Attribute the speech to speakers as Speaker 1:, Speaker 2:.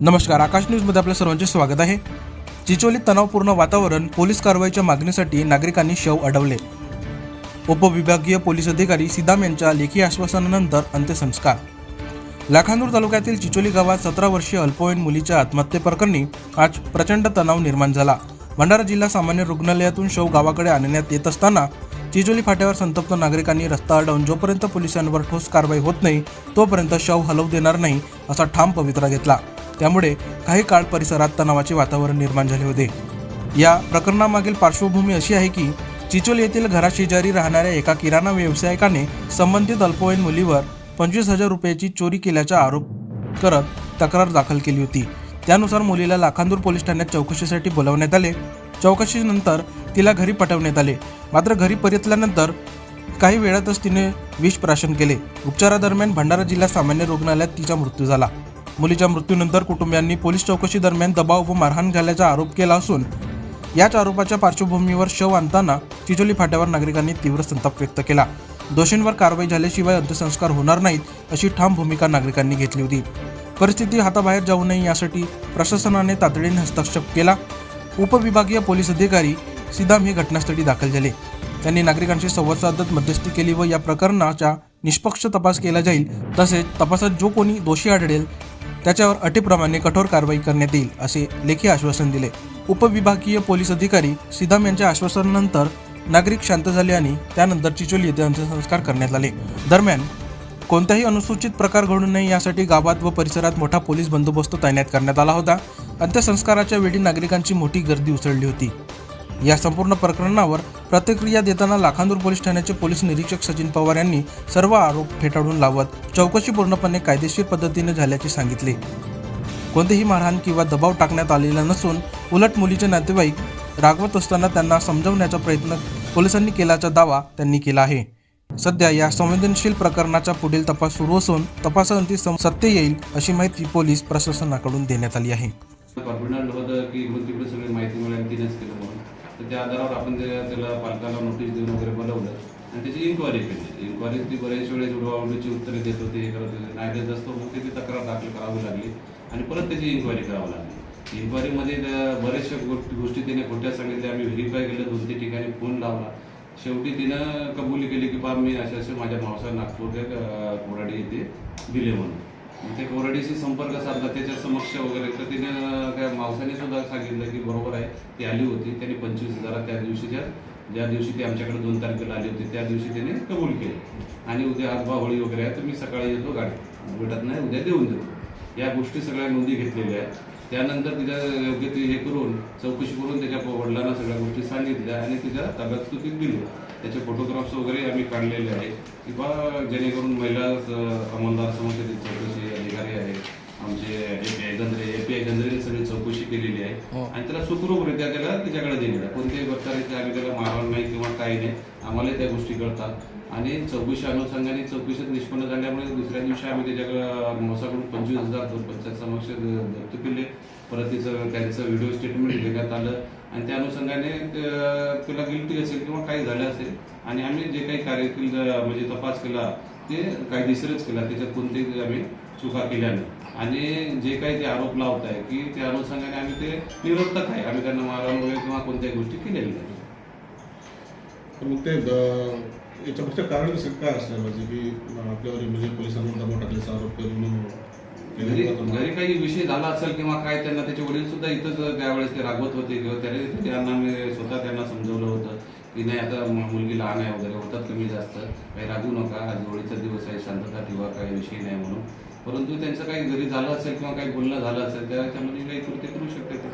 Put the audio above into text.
Speaker 1: नमस्कार, आकाश न्यूजमध्ये आपल्या सर्वांचे स्वागत आहे। चिचोलीत तणावपूर्ण वातावरण, पोलीस कारवाईच्या मागणीसाठी नागरिकांनी शव अडवले। उपविभागीय पोलीस अधिकारी सिदाम यांच्या लेखी आश्वासनानंतर अंत्यसंस्कार। लाखांदूर तालुक्यातील चिचोली गावात 17 वर्षीय अल्पवयीन मुलीच्या आत्महत्येप्रकरणी आज प्रचंड तणाव निर्माण झाला। भंडारा जिल्हा सामान्य रुग्णालयातून शव गावाकडे आणण्यात येत असताना चिचोली फाट्यावर संतप्त नागरिकांनी रस्ता अडवून जोपर्यंत पोलिसांवर ठोस कारवाई होत नाही तोपर्यंत शव हलवू देणार नाही असा ठाम पवित्रा घेतला। त्यामुळे काही काळ परिसरात तणावाचे वातावरण निर्माण झाले होते। या प्रकरणामागील पार्श्वभूमी अशी आहे की चिचोली येथील घराशेजारी राहणाऱ्या एका किराणा व्यावसायिकाने संबंधित अल्पवयीन मुलीवर 25,000 रुपयाची चोरी केल्याचा आरोप करत तक्रार दाखल केली होती। त्यानुसार मुलीला लाखांदूर पोलीस ठाण्यात चौकशीसाठी बोलावण्यात आले। चौकशीनंतर तिला घरी पाठवण्यात आले। मात्र घरी परतल्यानंतर काही वेळातच तिने विष प्राशन केले। उपचारादरम्यान भंडारा जिल्हा सामान्य रुग्णालयात तिचा मृत्यू झाला। मुलीच्या मृत्यूनंतर कुटुंबियांनी पोलीस चौकशी दरम्यान दबाव व मारहाण झाल्याचा आरोप केला असून याच आरोपाच्या पार्श्वभूमीवर शव आणताना चिचोली फाट्यावर नागरिकांनी तीव्र संताप व्यक्त केला। दोषींवर कारवाई झाल्याशिवाय अंत्यसंस्कार होणार नाहीत अशी ठाम भूमिका नागरिकांनी घेतली होती। परिस्थिती हाताबाहेर जाऊ नये यासाठी प्रशासनाने तातडीने हस्तक्षेप केला। उपविभागीय पोलीस अधिकारी सिदाम हे घटनास्थळी दाखल झाले। त्यांनी नागरिकांशी संवाद साधत मध्यस्थी केली व या प्रकरणाचा निष्पक्ष तपास केला जाईल, तसेच तपासात जो कोणी दोषी आढळेल त्याच्यावर अटीप्रमाणे कठोर कारवाई करण्यात येईल असे लेखी आश्वासन दिले। उपविभागीय पोलीस अधिकारी सिदाम यांच्या आश्वासनानंतर नागरिक शांत झाले आणि त्यानंतर चिचोली येथे अंत्यसंस्कार करण्यात आले। दरम्यान कोणताही अनुसूचित प्रकार घडू नये यासाठी गावात व परिसरात मोठा पोलीस बंदोबस्त तैनात करण्यात आला होता। अंत्यसंस्काराच्या वेळी नागरिकांची मोठी गर्दी उसळली होती। या संपूर्ण प्रकरणावर प्रतिक्रिया देताना लाखांदूर पोलीस ठाण्याचे पोलीस निरीक्षक सचिन पवार यांनी सर्व आरोप फेटाळून लावत चौकशी पूर्णपणे कायदेशीर पद्धतीने झाल्याचे सांगितले। कोणतेही मारहाण किंवा दबाव टाकण्यात आलेला नसून उलट मुलीचे नातेवाईक रागवत असताना त्यांना समजवण्याचा प्रयत्न पोलिसांनी केल्याचा दावा त्यांनी केला आहे। सध्या या संवेदनशील प्रकरणाचा पुढील तपास सुरू असून तपासाअंती सत्य येईल अशी माहिती पोलीस प्रशासनाकडून देण्यात आली आहे।
Speaker 2: माहिती मिळाली तिनेच केलं म्हणून तर त्या आधारावर आपण त्याला पालकाला नोटीस देऊन वगैरे बोलवलं आणि त्याची इन्क्वायरी केली। इन्क्वायरी ती बरेच वेळेस उडवाउडवीची उत्तरे देत होते, हे करत होते, नाही देत असतो मग त्याची तक्रार दाखल करावी लागली आणि परत त्याची इन्क्वायरी करावी लागली। इन्क्वायरीमध्ये बऱ्याचशा गोष्टी तिने खोट्या सांगितल्या। आम्ही व्हेरीफाय केलं, 2-3 ठिकाणी फोन लावला। शेवटी तिनं कबुली केली की मी असे माझ्या मावसा नागपूर कोराडी येथे दिले म्हणून। ते कोराडीशी संपर्क साधला त्याच्या समक्ष वगैरे तर तिनं त्या मावसाने सुद्धा सांगितलं की बरोबर आहे, ती आली होती, त्यांनी 25,000 त्या दिवशीच्या ज्या दिवशी ती आमच्याकडे 2 तारखेला आली होती त्या दिवशी त्याने कबूल केलं आणि उद्या हातभाव होळी वगैरे आहे तर मी सकाळी येतो, गाडी भेटत नाही उद्या देऊन देतो। या गोष्टी सगळ्या नोंदी घेतलेल्या आहेत। त्यानंतर तिच्या योग्य ती हे करून चौकशी करून त्याच्या वडिलांना सगळ्या गोष्टी सांगितल्या आणि तिच्या ताब्यात स्तुतीत दिली। त्याचे फोटोग्राफ्स वगैरे आम्ही काढलेले आहेत की बा जेणेकरून महिला अंमलदार समोरचे चौकशी अधिकारी आहे आमचे API गंजरेने सगळी चौकशी केलेली आहे आणि त्याला सुखरूपरित्या त्याला तिच्याकडे दिलेलं आहे। कोणत्याही प्रकारे आम्ही त्याला मारहाण नाही किंवा काही नाही, आम्हाला त्या गोष्टी कळतात आणि चौकशी अनुषंगाने चौकशीत निष्पन्न झाल्यामुळे दुसऱ्या दिवशी आम्ही त्याच्याकडे मोसाकडून 25,000 पंचायत समक्ष जप्त केले। परत तिचं त्यांचं व्हिडिओ स्टेटमेंट देण्यात आलं आणि त्या अनुषंगाने त्याला गिल्टी असेल किंवा काही झालं असेल आणि आम्ही जे काही कार्य केलं म्हणजे तपास केला ते कायदेशीरच केला, त्याच्यात कोणतेही आम्ही चुका केल्या नाही आणि जे काही ते आरोप लावत आहे की त्या अनुषंगाने आम्ही ते निरर्थक आहे, आम्ही त्यांना मारहाण वगैरे किंवा कोणत्याही गोष्टी केलेल्या नाही।
Speaker 3: मग ते याच्यापेक्षा कारण काय असणार म्हणजे की आपल्यावर म्हणजे पोलिसांवर दबाव टाकल्याचा आरोप करून
Speaker 2: घरी काही विषय झाला असेल किंवा काय त्यांना त्याचे वडील सुद्धा इथंच त्यावेळेस ते रागवत होते किंवा त्यांना मी स्वतः त्यांना समजवलं होतं की नाही आता मुलगी लहान आहे वगैरे होतात कमी जास्त, काही रागू नका, आज होळीचा दिवस आहे, शांतता ठेवा, काही विषय नाही म्हणून। परंतु त्यांचं काही घरी झालं असेल किंवा काही बोलणं झालं असेल त्याच्यामध्ये काही कृत्य करू शकते ते।